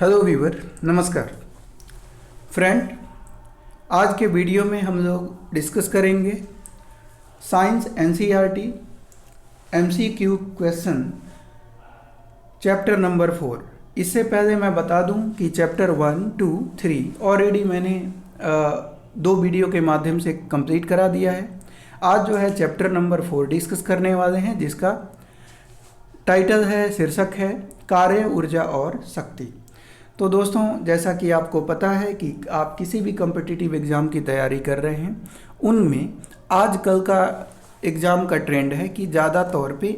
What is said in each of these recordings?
Hello viewer, नमस्कार friend. आज के वीडियो में हम लोग डिस्कस करेंगे science NCERT MCQ question chapter number 4। इससे पहले मैं बता दूं कि चैप्टर 1, 2, 3 ऑलरेडी मैंने 2 वीडियो के माध्यम से कंप्लीट करा दिया है। आज जो है चैप्टर नंबर 4 डिस्कस करने वाले हैं, जिसका टाइटल है, शीर्षक है कार्य, ऊर्जा और शक्ति। तो दोस्तों, जैसा कि आपको पता है कि आप किसी भी कॉम्पिटिटिव एग्ज़ाम की तैयारी कर रहे हैं, उनमें आजकल का एग्ज़ाम का ट्रेंड है कि ज़्यादा तौर पे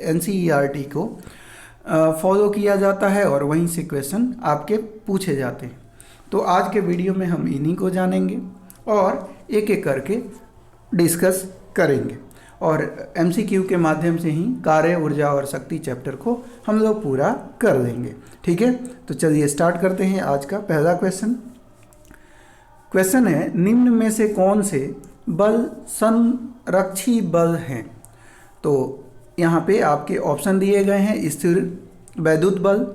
एनसीईआरटी को फॉलो किया जाता है और वहीं से क्वेश्चन आपके पूछे जाते हैं। तो आज के वीडियो में हम इन्हीं को जानेंगे और एक एक करके डिस्कस करेंगे और एमसीक्यू के माध्यम से ही कार्य, ऊर्जा और शक्ति चैप्टर को हम लोग पूरा कर लेंगे। ठीक है, तो चलिए स्टार्ट करते हैं। आज का पहला क्वेश्चन है, निम्न में से कौन से बल संरक्षी बल हैं? तो यहाँ पे आपके ऑप्शन दिए गए हैं, स्थिर वैद्युत बल,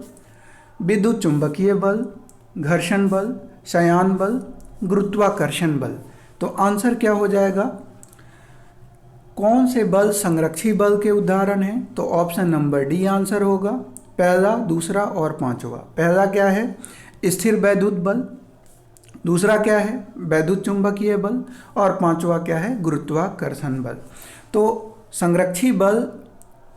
विद्युत चुंबकीय बल, घर्षण बल, शयान बल, गुरुत्वाकर्षण बल। तो आंसर क्या हो जाएगा? कौन से बल संरक्षी बल के उदाहरण हैं? तो ऑप्शन नंबर डी आंसर होगा, पहला, दूसरा और पांचवा। पहला क्या है? स्थिर वैद्युत बल, दूसरा क्या है? वैद्युत चुंबकीय बल, और पांचवा क्या है? गुरुत्वाकर्षण बल। तो संरक्षी बल,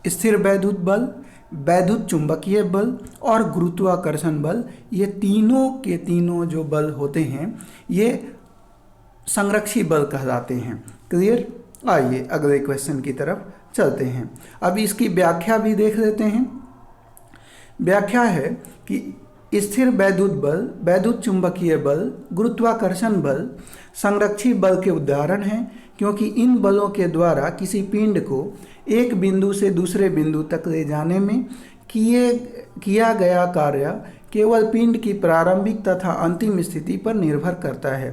स्थिर वैद्युत बल, वैद्युत चुंबकीय बल और गुरुत्वाकर्षण बल, ये तीनों के तीनों जो बल होते हैं ये संरक्षी बल कहलाते हैं। क्लियर? आइए अगले क्वेश्चन की तरफ चलते हैं। अब इसकी व्याख्या भी देख लेते हैं। व्याख्या है कि स्थिर वैद्युत बल, वैद्युत चुंबकीय बल, गुरुत्वाकर्षण बल संरक्षी बल के उदाहरण हैं, क्योंकि इन बलों के द्वारा किसी पिंड को एक बिंदु से दूसरे बिंदु तक ले जाने में किया गया कार्य केवल पिंड की प्रारंभिक तथा अंतिम स्थिति पर निर्भर करता है,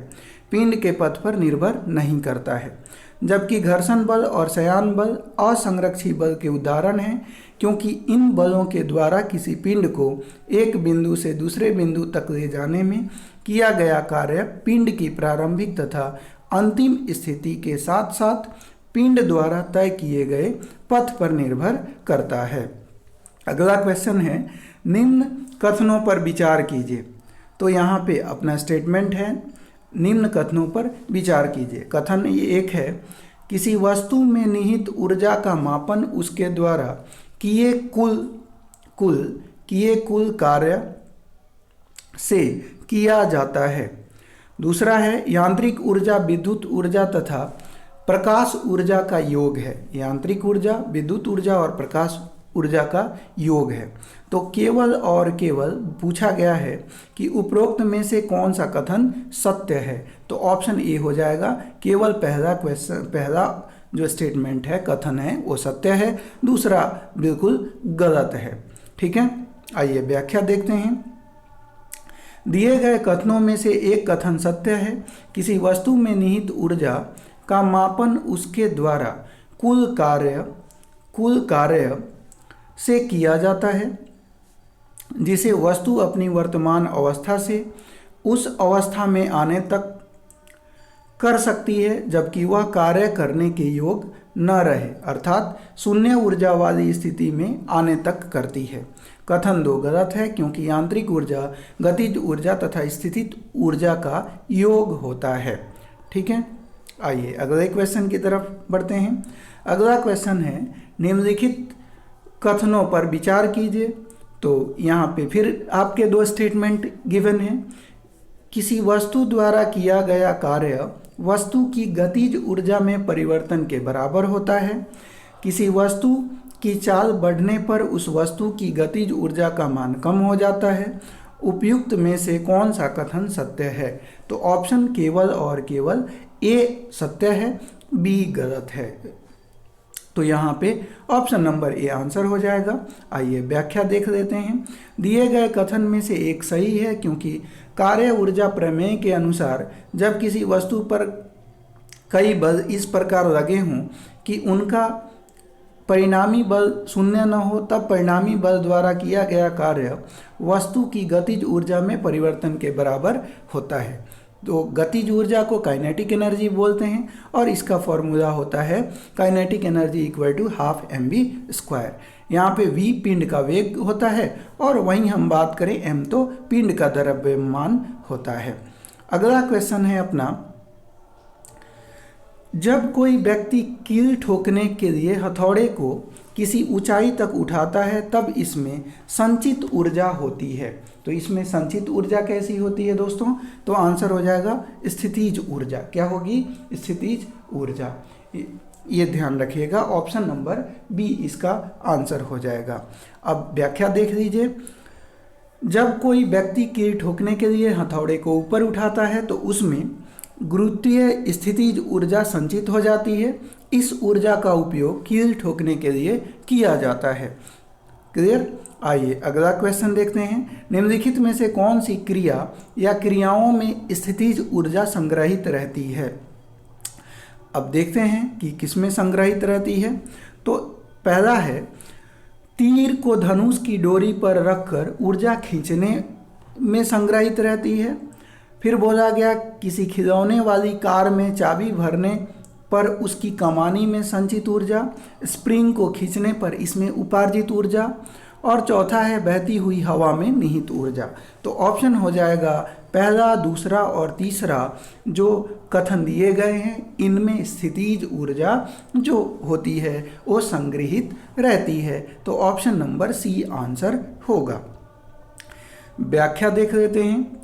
पिंड के पथ पर निर्भर नहीं करता है। जबकि घर्षण बल और शयान बल असंरक्षी बल के उदाहरण हैं, क्योंकि इन बलों के द्वारा किसी पिंड को एक बिंदु से दूसरे बिंदु तक ले जाने में किया गया कार्य पिंड की प्रारंभिक तथा अंतिम स्थिति के साथ साथ पिंड द्वारा तय किए गए पथ पर निर्भर करता है। अगला क्वेश्चन है, निम्न कथनों पर विचार कीजिए। तो यहाँ पे अपना स्टेटमेंट है, निम्न कथनों पर विचार कीजिए। कथन ये एक है, किसी वस्तु में निहित ऊर्जा का मापन उसके द्वारा किए कुल कार्य से किया जाता है। दूसरा है, यांत्रिक ऊर्जा विद्युत ऊर्जा तथा प्रकाश ऊर्जा का योग है। यांत्रिक ऊर्जा, विद्युत ऊर्जा और प्रकाश ऊर्जा का योग है। तो केवल और केवल पूछा गया है कि उपरोक्त में से कौन सा कथन सत्य है। तो ऑप्शन ए हो जाएगा, केवल पहला जो स्टेटमेंट है, कथन है, वो सत्य है, दूसरा बिल्कुल गलत है। ठीक है, आइए व्याख्या देखते हैं। दिए गए कथनों में से एक कथन सत्य है, किसी वस्तु में निहित ऊर्जा का मापन उसके द्वारा कुल कार्य से किया जाता है, जिसे वस्तु अपनी वर्तमान अवस्था से उस अवस्था में आने तक कर सकती है, जबकि वह कार्य करने के योग न रहे, अर्थात शून्य ऊर्जा वाली स्थिति में आने तक करती है। कथन 2 गलत है, क्योंकि यांत्रिक ऊर्जा गतिज ऊर्जा तथा स्थितिज ऊर्जा का योग होता है। ठीक है, आइए अगले क्वेश्चन की तरफ बढ़ते हैं। अगला क्वेश्चन है, निम्नलिखित कथनों पर विचार कीजिए। तो यहाँ पे फिर आपके 2 स्टेटमेंट गिवन हैं। किसी वस्तु द्वारा किया गया कार्य वस्तु की गतिज ऊर्जा में परिवर्तन के बराबर होता है। किसी वस्तु की चाल बढ़ने पर उस वस्तु की गतिज ऊर्जा का मान कम हो जाता है। उपयुक्त में से कौन सा कथन सत्य है? तो ऑप्शन केवल और केवल ए सत्य है, बी गलत है। तो यहाँ पे ऑप्शन नंबर ए आंसर हो जाएगा। आइए व्याख्या देख लेते हैं। दिए गए कथन में से एक सही है, क्योंकि कार्य ऊर्जा प्रमेय के अनुसार जब किसी वस्तु पर कई बल इस प्रकार लगे हों कि उनका परिणामी बल शून्य न हो तब परिणामी बल द्वारा किया गया कार्य वस्तु की गतिज ऊर्जा में परिवर्तन के बराबर होता है। तो गतिज ऊर्जा को काइनेटिक एनर्जी बोलते हैं और इसका फॉर्मूला होता है kinetic energy equal to half mv²। यहाँ पे v पिंड का वेग होता है और वहीं हम बात करें m तो पिंड का द्रव्यमान होता है। अगला क्वेश्चन है अपना, जब कोई व्यक्ति कील ठोकने के लिए हथौड़े को किसी ऊंचाई तक उठाता है तब इसमें संचित ऊर्जा होती है। तो इसमें संचित ऊर्जा कैसी होती है दोस्तों? तो आंसर हो जाएगा स्थितिज ऊर्जा। क्या होगी? स्थितिज ऊर्जा। ये ध्यान रखिएगा, ऑप्शन नंबर बी इसका आंसर हो जाएगा। अब व्याख्या देख लीजिए। जब कोई व्यक्ति कील ठोकने के लिए हथौड़े को ऊपर उठाता है तो उसमें गुरुत्वीय स्थितिज ऊर्जा संचित हो जाती है। इस ऊर्जा का उपयोग कील ठोकने के लिए किया जाता है। क्लियर? आइए अगला क्वेश्चन देखते हैं। निम्नलिखित में से कौन सी क्रिया या क्रियाओं में स्थितिज ऊर्जा संग्रहित रहती है? अब देखते हैं कि किसमें संग्रहित रहती है। तो पहला है, तीर को धनुष की डोरी पर रखकर ऊर्जा खींचने में संग्रहित रहती है। फिर बोला गया किसी खिलौने वाली कार में चाबी भरने पर उसकी कमानी में संचित ऊर्जा, स्प्रिंग को खींचने पर इसमें उपार्जित ऊर्जा, और चौथा है बहती हुई हवा में निहित ऊर्जा। तो ऑप्शन हो जाएगा पहला, दूसरा और तीसरा जो कथन दिए गए हैं, इनमें स्थितिज ऊर्जा जो होती है वो संग्रहित रहती है। तो ऑप्शन नंबर सी आंसर होगा। व्याख्या देख लेते हैं।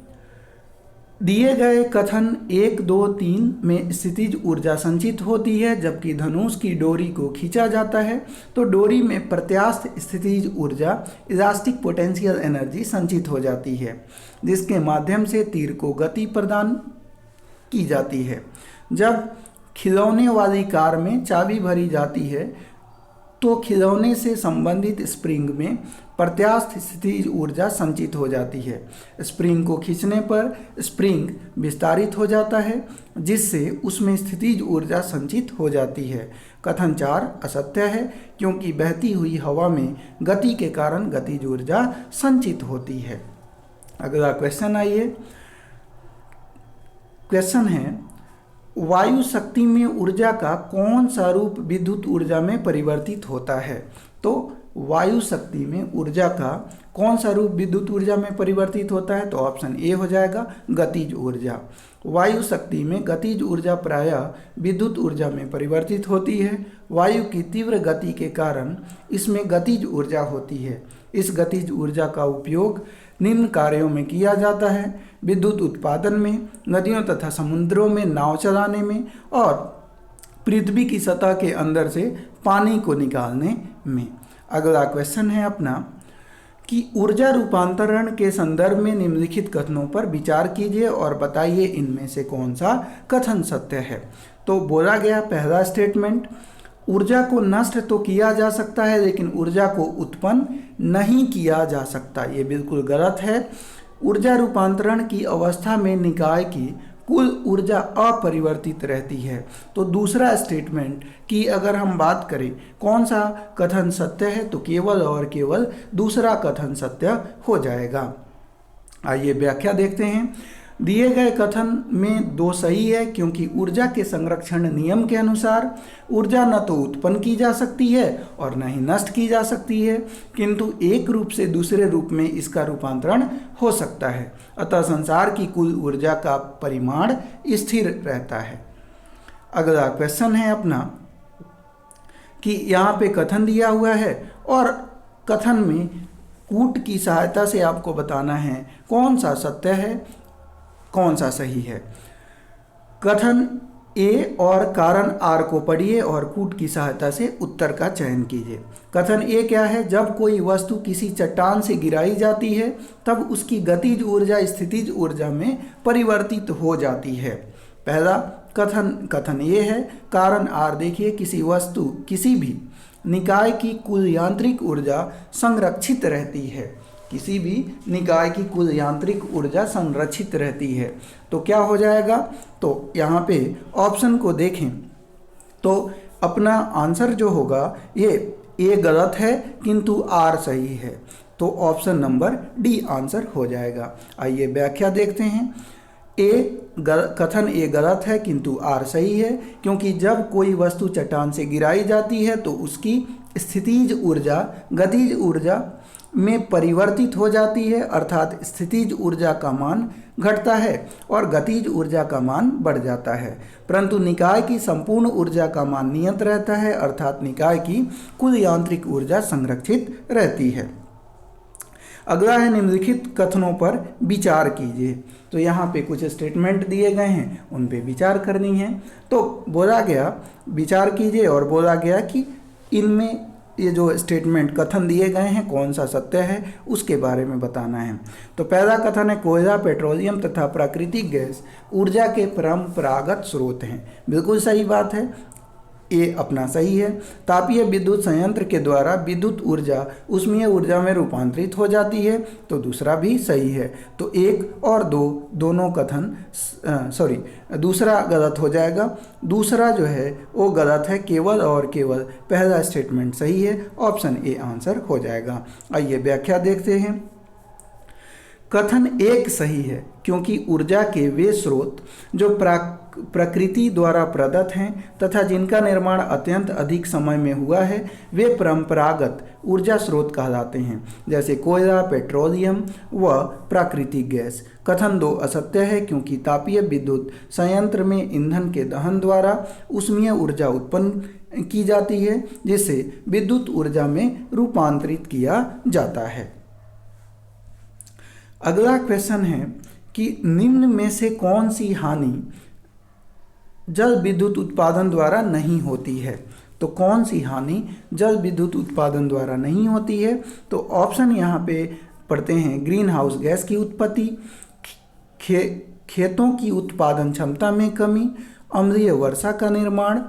दिए गए कथन 1, 2, 3 में स्थितिज ऊर्जा संचित होती है, जबकि धनुष की डोरी को खींचा जाता है तो डोरी में प्रत्यास्थ स्थितिज ऊर्जा इलास्टिक पोटेंशियल एनर्जी संचित हो जाती है, जिसके माध्यम से तीर को गति प्रदान की जाती है। जब खिलौने वाली कार में चाबी भरी जाती है तो खिलौने से संबंधित स्प्रिंग में प्रत्यास्थ स्थितिज ऊर्जा संचित हो जाती है। स्प्रिंग को खींचने पर स्प्रिंग विस्तारित हो जाता है, जिससे उसमें स्थितिज ऊर्जा संचित हो जाती है। कथन 4 असत्य है, क्योंकि बहती हुई हवा में गति के कारण गतिज ऊर्जा संचित होती है। अगला क्वेश्चन आइए। क्वेश्चन है, वायु शक्ति में ऊर्जा का कौन सा रूप विद्युत ऊर्जा में परिवर्तित होता है? तो वायु शक्ति में ऊर्जा का कौन सा रूप विद्युत ऊर्जा में परिवर्तित होता है? तो ऑप्शन ए हो जाएगा गतिज ऊर्जा। वायु शक्ति में गतिज ऊर्जा प्रायः विद्युत ऊर्जा में परिवर्तित होती है। वायु की तीव्र गति के कारण इसमें गतिज ऊर्जा होती है। इस गतिज ऊर्जा का उपयोग निम्न कार्यों में किया जाता है: विद्युत उत्पादन में, नदियों तथा समुद्रों में नाव चलाने में, और पृथ्वी की सतह के अंदर से पानी को निकालने में। अगला क्वेश्चन है अपना कि ऊर्जा रूपांतरण के संदर्भ में निम्नलिखित कथनों पर विचार कीजिए और बताइए इनमें से कौन सा कथन सत्य है। तो बोला गया पहला स्टेटमेंट, ऊर्जा को नष्ट तो किया जा सकता है लेकिन ऊर्जा को उत्पन्न नहीं किया जा सकता। ये बिल्कुल गलत है। ऊर्जा रूपांतरण की अवस्था में निकाय की कुल ऊर्जा अपरिवर्तित रहती है। तो दूसरा स्टेटमेंट की अगर हम बात करें कौन सा कथन सत्य है, तो केवल और केवल दूसरा कथन सत्य हो जाएगा। आइए व्याख्या देखते हैं। दिए गए कथन में दो सही है, क्योंकि ऊर्जा के संरक्षण नियम के अनुसार ऊर्जा न तो उत्पन्न की जा सकती है और न ही नष्ट की जा सकती है, किंतु एक रूप से दूसरे रूप में इसका रूपांतरण हो सकता है। अतः संसार की कुल ऊर्जा का परिमाण स्थिर रहता है। अगला क्वेश्चन है अपना कि यहाँ पे कथन दिया हुआ है और कथन में कूट की सहायता से आपको बताना है कौन सा सत्य है, कौन सा सही है। कथन ए और कारण आर को पढ़िए और कूट की सहायता से उत्तर का चयन कीजिए। कथन ए क्या है? जब कोई वस्तु किसी चट्टान से गिराई जाती है तब उसकी गतिज ऊर्जा स्थितिज ऊर्जा में परिवर्तित हो जाती है। पहला कथन ये है। कारण आर देखिए, किसी वस्तु किसी भी निकाय की कुल यांत्रिक ऊर्जा संरक्षित रहती है। किसी भी निकाय की कुल यांत्रिक ऊर्जा संरक्षित रहती है। तो क्या हो जाएगा? तो यहाँ पे ऑप्शन को देखें तो अपना आंसर जो होगा ये ए गलत है किंतु आर सही है, तो ऑप्शन नंबर डी आंसर हो जाएगा। आइए व्याख्या देखते हैं। कथन ए गलत है किंतु आर सही है, क्योंकि जब कोई वस्तु चट्टान से गिराई जाती है तो उसकी स्थितिज ऊर्जा गतिज ऊर्जा में परिवर्तित हो जाती है, अर्थात स्थितिज ऊर्जा का मान घटता है और गतिज ऊर्जा का मान बढ़ जाता है, परंतु निकाय की संपूर्ण ऊर्जा का मान नियत रहता है, अर्थात निकाय की कुल यांत्रिक ऊर्जा संरक्षित रहती है। अगला है निम्नलिखित कथनों पर विचार कीजिए। तो यहाँ पे कुछ स्टेटमेंट दिए गए हैं, उन पे विचार करनी है। तो बोला गया विचार कीजिए और बोला गया कि इनमें ये जो स्टेटमेंट कथन दिए गए हैं कौन सा सत्य है उसके बारे में बताना है। तो पहला कथन है कोयला, पेट्रोलियम तथा प्राकृतिक गैस ऊर्जा के परंपरागत स्रोत हैं। बिल्कुल सही बात है, ये अपना सही है। तापीय विद्युत संयंत्र के द्वारा विद्युत ऊर्जा ऊष्मीय ऊर्जा में रूपांतरित हो जाती है, तो दूसरा भी सही है। तो एक और दो दोनों कथन दूसरा गलत हो जाएगा। दूसरा जो है वो गलत है, केवल और केवल पहला स्टेटमेंट सही है, ऑप्शन ए आंसर हो जाएगा। आइए व्याख्या देखते हैं। कथन एक सही है क्योंकि ऊर्जा के वे स्रोत जो प्रकृति द्वारा प्रदत्त हैं तथा जिनका निर्माण अत्यंत अधिक समय में हुआ है वे परंपरागत ऊर्जा स्रोत कहलाते हैं, जैसे कोयला, पेट्रोलियम व प्राकृतिक गैस। कथन दो असत्य है क्योंकि तापीय विद्युत संयंत्र में ईंधन के दहन द्वारा ऊष्मीय ऊर्जा उत्पन्न की जाती है, जिसे विद्युत ऊर्जा में रूपांतरित किया जाता है। अगला क्वेश्चन है कि निम्न में से कौन सी हानि जल विद्युत उत्पादन द्वारा नहीं होती है। तो कौन सी हानि जल विद्युत उत्पादन द्वारा नहीं होती है? तो ऑप्शन यहाँ पे पढ़ते हैं। ग्रीन हाउस गैस की उत्पत्ति, खेतों की उत्पादन क्षमता में कमी, अम्लीय वर्षा का निर्माण,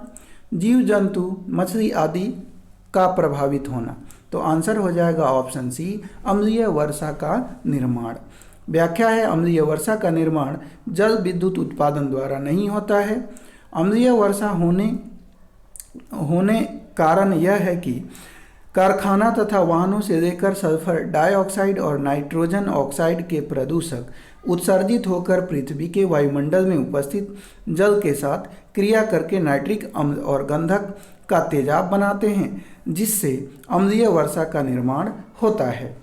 जीव जंतु मछली आदि का प्रभावित होना। तो आंसर हो जाएगा ऑप्शन सी, अम्लीय वर्षा का निर्माण। व्याख्या है अम्लीय वर्षा का निर्माण जल विद्युत उत्पादन द्वारा नहीं होता है। अम्लीय वर्षा होने कारण यह है कि कारखाना तथा वाहनों से लेकर सल्फर डाइऑक्साइड और नाइट्रोजन ऑक्साइड के प्रदूषक उत्सर्जित होकर पृथ्वी के वायुमंडल में उपस्थित जल के साथ क्रिया करके नाइट्रिक अम्ल और गंधक का तेजाब बनाते हैं, जिससे अम्लीय वर्षा का निर्माण होता है।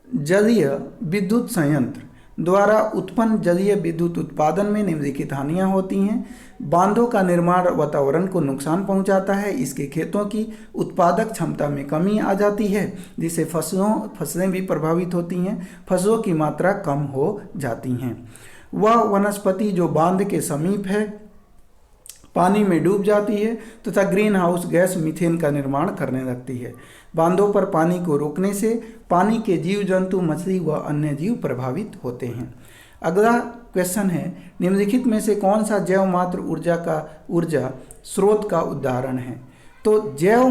जलीय विद्युत संयंत्र द्वारा उत्पन्न जलीय विद्युत उत्पादन में निम्नलिखित हानियां होती हैं। बांधों का निर्माण वातावरण को नुकसान पहुंचाता है। इसके खेतों की उत्पादक क्षमता में कमी आ जाती है, जिससे फसलें भी प्रभावित होती हैं, फसलों की मात्रा कम हो जाती हैं। वह वनस्पति जो बांध के समीप है पानी में डूब जाती है तथा ग्रीन हाउस गैस मीथेन का निर्माण करने लगती है। बांधों पर पानी को रोकने से पानी के जीव जंतु, मछली व अन्य जीव प्रभावित होते हैं। अगला क्वेश्चन है निम्नलिखित में से कौन सा जैव मात्र ऊर्जा स्रोत का उदाहरण है? तो जैव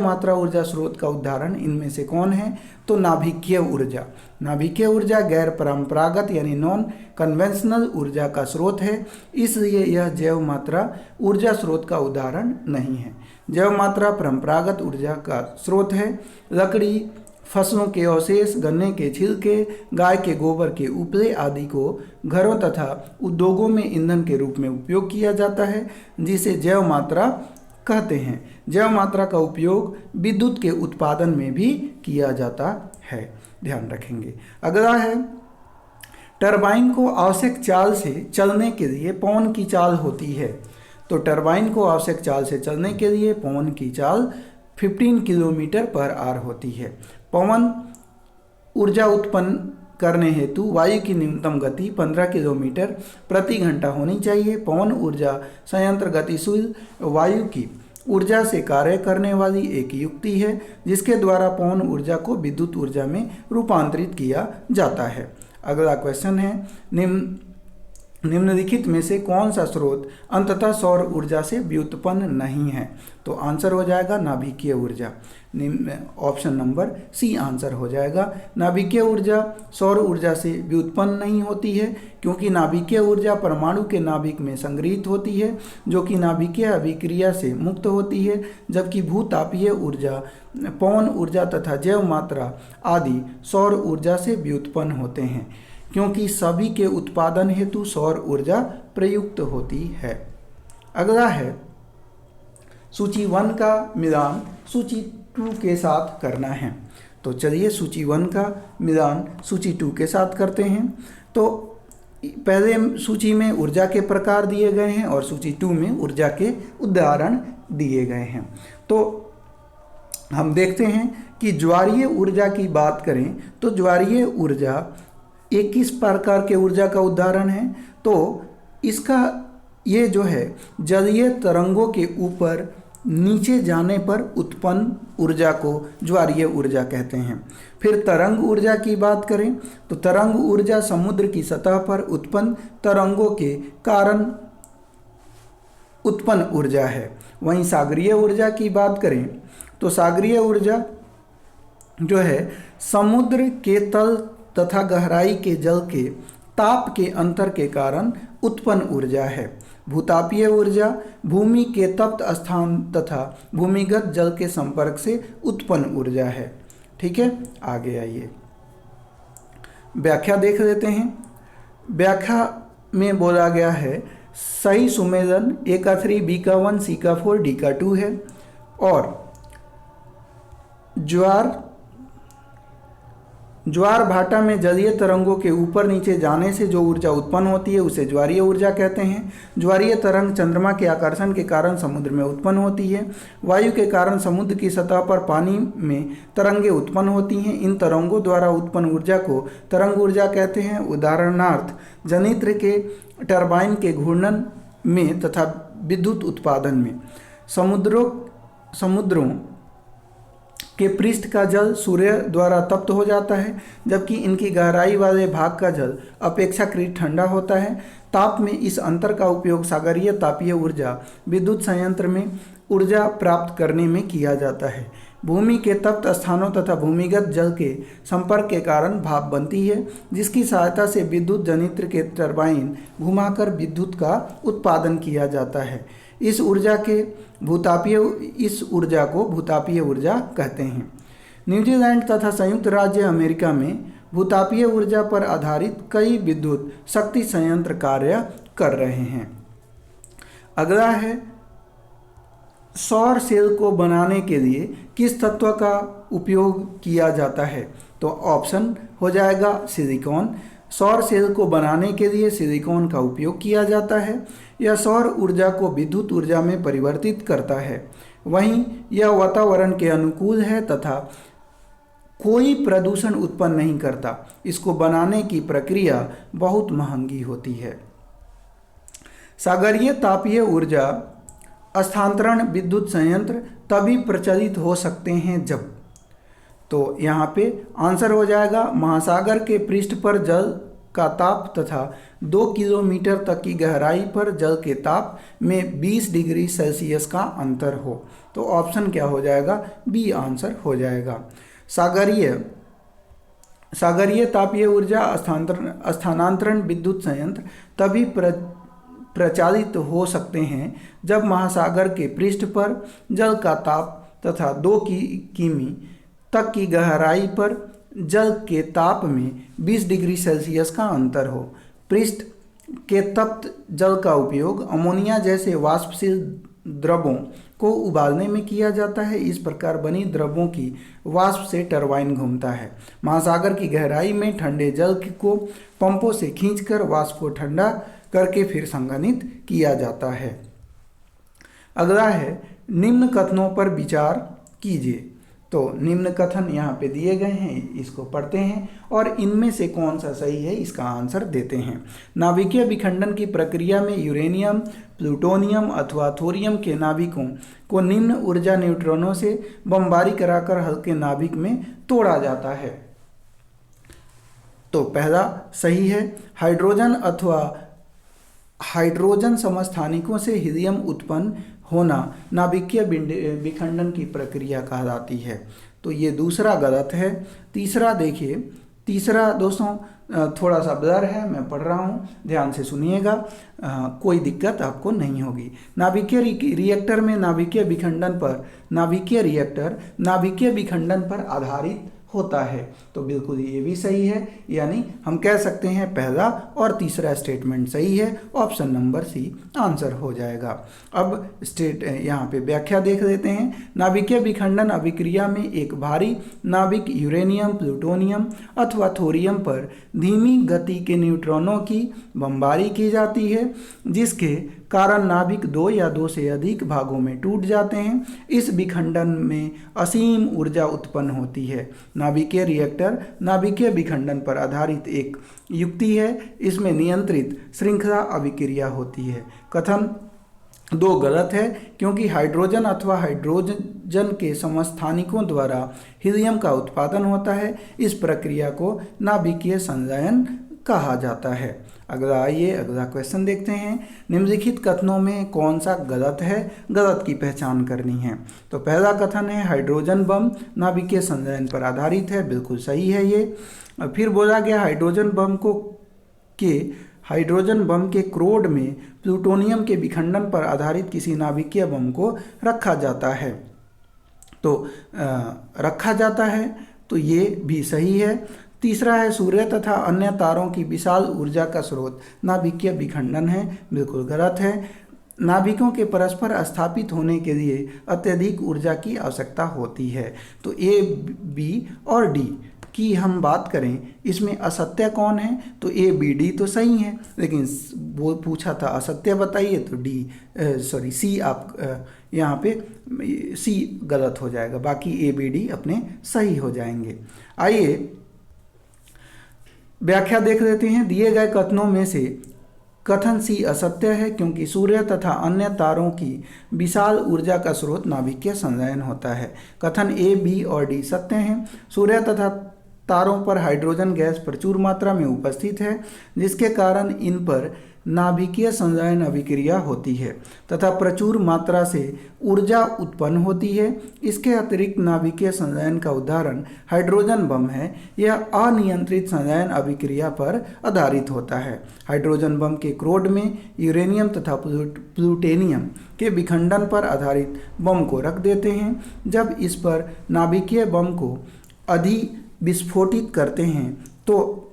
मात्रा ऊर्जा स्रोत का उदाहरण इनमें से कौन है? तो नाभिकीय ऊर्जा। नाभिकीय ऊर्जा गैर परंपरागत यानी नॉन कन्वेंशनल ऊर्जा का स्रोत है, इसलिए यह जैव मात्रा ऊर्जा स्रोत का उदाहरण नहीं है। जैव मात्रा परंपरागत ऊर्जा का स्रोत है। लकड़ी, फसलों के अवशेष, गन्ने के छिलके, गाय के गोबर के उपले आदि को घरों तथा उद्योगों में ईंधन के रूप में उपयोग किया जाता है, जिसे जैव मात्रा कहते हैं। जैव मात्रा का उपयोग विद्युत के उत्पादन में भी किया जाता है, ध्यान रखेंगे। अगला है टरबाइन को आवश्यक चाल से चलने के लिए पवन की चाल होती है। तो टरबाइन को आवश्यक चाल से चलने के लिए पवन की चाल 15 किलोमीटर पर आवर होती है। पवन ऊर्जा उत्पन्न करने हेतु वायु की न्यूनतम गति 15 किलोमीटर प्रति घंटा होनी चाहिए। पवन ऊर्जा संयंत्र गतिशील वायु की ऊर्जा से कार्य करने वाली एक युक्ति है, जिसके द्वारा पवन ऊर्जा को विद्युत ऊर्जा में रूपांतरित किया जाता है। अगला क्वेश्चन है निम्नलिखित में से कौन सा स्रोत अंततः सौर ऊर्जा से व्युत्पन्न नहीं है? तो आंसर हो जाएगा नाभिकीय ऊर्जा। ऑप्शन नंबर सी आंसर हो जाएगा। नाभिकीय ऊर्जा सौर ऊर्जा से व्युत्पन्न नहीं होती है, क्योंकि नाभिकीय ऊर्जा परमाणु के नाभिक में संग्रहित होती है, जो कि नाभिकीय अभिक्रिया से मुक्त होती है, जबकि भूतापीय ऊर्जा, पवन ऊर्जा तथा जैव मात्रा आदि सौर ऊर्जा से व्युत्पन्न होते हैं, क्योंकि सभी के उत्पादन हेतु सौर ऊर्जा प्रयुक्त होती है। अगला है सूची 1 का मिलान सूची 2 के साथ करना है। तो चलिए सूची 1 का मिलान सूची 2 के साथ करते हैं। तो पहले सूची में ऊर्जा के प्रकार दिए गए हैं और सूची 2 में ऊर्जा के उदाहरण दिए गए हैं। तो हम देखते हैं कि ज्वारीय ऊर्जा की बात करें तो ज्वारीय ऊर्जा एक किस प्रकार के ऊर्जा का उदाहरण है? तो इसका ये जो है जलीय तरंगों के ऊपर नीचे जाने पर उत्पन्न ऊर्जा को ज्वारीय ऊर्जा कहते हैं। फिर तरंग ऊर्जा की बात करें तो तरंग ऊर्जा समुद्र की सतह पर उत्पन्न तरंगों के कारण उत्पन्न ऊर्जा है। वहीं सागरीय ऊर्जा की बात करें तो सागरीय ऊर्जा जो है समुद्र के तल तथा गहराई के जल के ताप के अंतर के कारण उत्पन्न ऊर्जा है। भूतापीय ऊर्जा भूमि के तप्त स्थान तथा भूमिगत जल के संपर्क से उत्पन्न ऊर्जा है। ठीक है, आगे आइए व्याख्या देख लेते हैं। व्याख्या में बोला गया है सही सुमेलन A का 3, B का 1, C का 4, D का 2 है। और ज्वार भाटा में जलीय तरंगों के ऊपर नीचे जाने से जो ऊर्जा उत्पन्न होती है उसे ज्वारीय ऊर्जा कहते हैं। ज्वारीय तरंग चंद्रमा के आकर्षण के कारण समुद्र में उत्पन्न होती है। वायु के कारण समुद्र की सतह पर पानी में तरंगें उत्पन्न होती हैं। इन तरंगों द्वारा उत्पन्न ऊर्जा को तरंग ऊर्जा कहते हैं। उदाहरणार्थ जनित्र के टरबाइन के घूर्णन में तथा विद्युत उत्पादन में। समुद्रों के पृष्ठ का जल सूर्य द्वारा तप्त हो जाता है, जबकि इनकी गहराई वाले भाग का जल अपेक्षाकृत ठंडा होता है। ताप में इस अंतर का उपयोग सागरीय तापीय ऊर्जा विद्युत संयंत्र में ऊर्जा प्राप्त करने में किया जाता है। भूमि के तप्त स्थानों तथा भूमिगत जल के संपर्क के कारण भाप बनती है, जिसकी सहायता से विद्युत जनित्र के टरबाइन घुमाकर विद्युत का उत्पादन किया जाता है। इस ऊर्जा को भूतापीय ऊर्जा कहते हैं। न्यूजीलैंड तथा संयुक्त राज्य अमेरिका में भूतापीय ऊर्जा पर आधारित कई विद्युत शक्ति संयंत्र कार्य कर रहे हैं। अगला है सौर सेल को बनाने के लिए किस तत्व का उपयोग किया जाता है? तो ऑप्शन हो जाएगा सिलिकॉन। सौर सेल को बनाने के लिए सिलिकॉन का उपयोग किया जाता है। यह सौर ऊर्जा को विद्युत ऊर्जा में परिवर्तित करता है। वहीं यह वातावरण के अनुकूल है तथा कोई प्रदूषण उत्पन्न नहीं करता। इसको बनाने की प्रक्रिया बहुत महंगी होती है। सागरीय तापीय ऊर्जा स्थानांतरण विद्युत संयंत्र तभी प्रचलित हो सकते हैं जब, तो यहाँ पे आंसर हो जाएगा महासागर के पृष्ठ पर जल का ताप तथा 2 किलोमीटर तक की गहराई पर जल के ताप में 20 डिग्री सेल्सियस का अंतर हो। तो ऑप्शन क्या हो जाएगा? बी आंसर हो जाएगा। सागरीय तापीय ऊर्जा स्थानांतरण विद्युत संयंत्र तभी प्रचालित हो सकते हैं जब महासागर के पृष्ठ पर जल का ताप तथा 2 किमी तक की गहराई पर जल के ताप में 20 डिग्री सेल्सियस का अंतर हो। पृष्ठ के तप्त जल का उपयोग अमोनिया जैसे वाष्पशील द्रवों को उबालने में किया जाता है। इस प्रकार बनी द्रवों की वाष्प से टरबाइन घूमता है। महासागर की गहराई में ठंडे जल को पंपों से खींचकर वाष्प को ठंडा करके फिर संघनित किया जाता है। अगला है निम्न कथनों पर विचार कीजिए। तो निम्न कथन यहाँ पे दिए गए हैं, इसको पढ़ते हैं और इनमें से कौन सा सही है इसका आंसर देते हैं। नाभिकीय विखंडन की प्रक्रिया में यूरेनियम, प्लूटोनियम अथवा थोरियम के नाभिकों को निम्न ऊर्जा न्यूट्रॉनों से बमबारी कराकर हल्के नाभिक में तोड़ा जाता है। तो पहला सही है। हाइड्रोजन अथवा हाइड्रोजन समस्थानिकों से हीलियम उत्पन्न होना नाभिकीय विखंडन की प्रक्रिया कहलाती है। तो ये दूसरा गलत है। तीसरा देखिए, तीसरा दोस्तों थोड़ा सा ब्लर है, मैं पढ़ रहा हूँ, ध्यान से सुनिएगा, कोई दिक्कत आपको नहीं होगी। नाभिकीय रिएक्टर में नाभिकीय विखंडन पर आधारित होता है। तो बिल्कुल ये भी सही है, यानी हम कह सकते हैं पहला और तीसरा स्टेटमेंट सही है। ऑप्शन नंबर सी आंसर हो जाएगा। अब यहाँ पे व्याख्या देख लेते हैं। नाभिकीय विखंडन अभिक्रिया में एक भारी नाभिक यूरेनियम, प्लूटोनियम अथवा थोरियम पर धीमी गति के न्यूट्रॉनों की बमबारी की जाती है, जिसके कारण नाभिक दो या दो से अधिक भागों में टूट जाते हैं। इस विखंडन में असीम ऊर्जा उत्पन्न होती है। नाभिकीय रिएक्टर नाभिकीय विखंडन पर आधारित एक युक्ति है। इसमें नियंत्रित श्रृंखला अभिक्रिया होती है। कथन दो गलत है, क्योंकि हाइड्रोजन अथवा हाइड्रोजन के समस्थानिकों द्वारा हीलियम का उत्पादन होता है। इस प्रक्रिया को नाभिकीय संलयन कहा जाता है। अगला आइए अगला क्वेश्चन देखते हैं। निम्नलिखित कथनों में कौन सा गलत है? गलत की पहचान करनी है। तो पहला कथन है हाइड्रोजन बम नाभिकीय संलयन पर आधारित है, बिल्कुल सही है ये। फिर बोला गया हाइड्रोजन बम के क्रोड में प्लूटोनियम के विखंडन पर आधारित किसी नाभिकीय बम को रखा जाता है। तो ये भी सही है। तीसरा है सूर्य तथा अन्य तारों की विशाल ऊर्जा का स्रोत नाभिकीय विखंडन है, बिल्कुल गलत है। नाभिकों के परस्पर स्थापित होने के लिए अत्यधिक ऊर्जा की आवश्यकता होती है। तो ए, बी और डी की हम बात करें, इसमें असत्य कौन है? तो ए, बी, डी तो सही है, लेकिन वो पूछा था असत्य बताइए, तो सी आप यहाँ पे सी गलत हो जाएगा, बाकी ए, बी, डी अपने सही हो जाएंगे। आइए व्याख्या देख लेते हैं। दिए गए कथनों में से कथन सी असत्य है, क्योंकि सूर्य तथा अन्य तारों की विशाल ऊर्जा का स्रोत नाभिकीय संलयन होता है। कथन ए, बी और डी सत्य हैं। सूर्य तथा तारों पर हाइड्रोजन गैस प्रचुर मात्रा में उपस्थित है, जिसके कारण इन पर नाभिकीय संलयन अभिक्रिया होती है तथा प्रचुर मात्रा से ऊर्जा उत्पन्न होती है। इसके अतिरिक्त नाभिकीय संलयन का उदाहरण हाइड्रोजन बम है। यह अनियंत्रित संलयन अभिक्रिया पर आधारित होता है। हाइड्रोजन बम के क्रोड में यूरेनियम तथा प्लूटोनियम के विखंडन पर आधारित बम को रख देते हैं। जब इस पर नाभिकीय बम को विस्फोटित करते हैं तो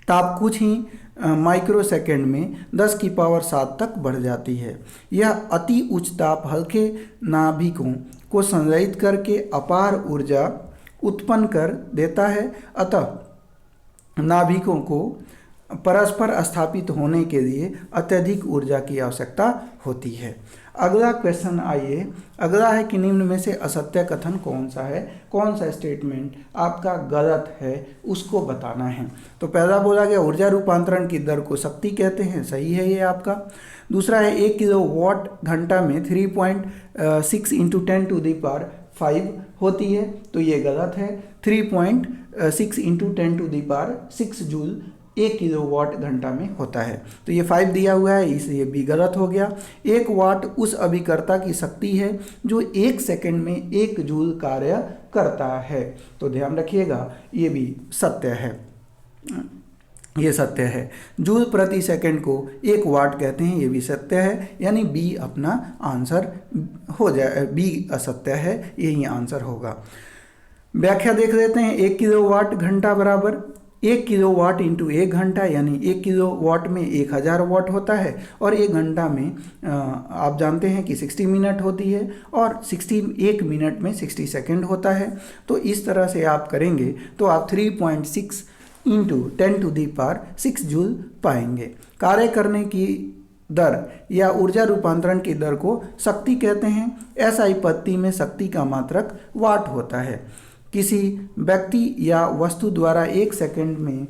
ताप कुछ ही माइक्रोसेकंड में 10 की पावर 7 तक बढ़ जाती है। यह अति उच्च ताप हल्के नाभिकों को संलयित करके अपार ऊर्जा उत्पन्न कर देता है। अतः नाभिकों को परस्पर स्थापित होने के लिए अत्यधिक ऊर्जा की आवश्यकता होती है। अगला क्वेश्चन आइए। अगला है कि निम्न में से असत्य कथन कौन सा है, कौन सा स्टेटमेंट आपका गलत है, उसको बताना है। तो पहला बोला गया ऊर्जा रूपांतरण की दर को शक्ति कहते हैं, सही है ये आपका। दूसरा है 1 किलोवाट घंटा में 3.6 × 10⁵ होती है, तो ये गलत है। 3.6 × 10⁶ जूल 1 किलोवाट घंटा में होता है, तो ये 5 दिया हुआ है, इसलिए भी गलत हो गया। 1 वाट उस अभिकर्ता की शक्ति है जो 1 सेकंड में 1 जूल कार्य करता है, तो ध्यान रखिएगा ये भी सत्य है, ये सत्य है। जूल प्रति सेकंड को 1 वाट कहते हैं, ये भी सत्य है, यानी बी अपना आंसर हो जाए, बी असत्य है, यही आंसर होगा। व्याख्या देख लेते हैं। 1 किलोवाट घंटा बराबर 1 किलोवाट इंटू 1 घंटा, यानी 1 किलोवाट में 1000 वाट होता है, और 1 घंटा में आप जानते हैं कि 60 मिनट होती है, और 1 मिनट में 60 सेकंड होता है। तो इस तरह से आप करेंगे तो आप 3.6 × 10⁶ जूल पाएंगे। कार्य करने की दर या ऊर्जा रूपांतरण की दर को शक्ति कहते हैं। SI पद्धति में शक्ति का मात्रक वाट होता है। किसी व्यक्ति या वस्तु द्वारा 1 सेकंड में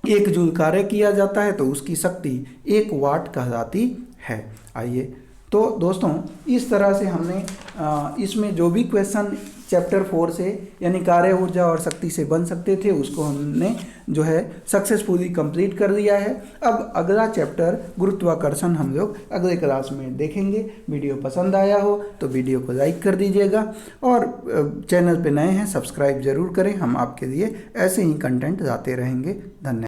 1 जूल कार्य किया जाता है तो उसकी शक्ति 1 वाट कहलाती है। आइए तो दोस्तों इस तरह से हमने इसमें जो भी क्वेश्चन चैप्टर 4 से यानी कार्य ऊर्जा और शक्ति से बन सकते थे उसको हमने जो है सक्सेसफुली कंप्लीट कर दिया है। अब अगला चैप्टर गुरुत्वाकर्षण हम लोग अगले क्लास में देखेंगे। वीडियो पसंद आया हो तो वीडियो को लाइक कर दीजिएगा और चैनल पे नए हैं सब्सक्राइब ज़रूर करें। हम आपके लिए ऐसे ही कंटेंट लाते रहेंगे। धन्यवाद।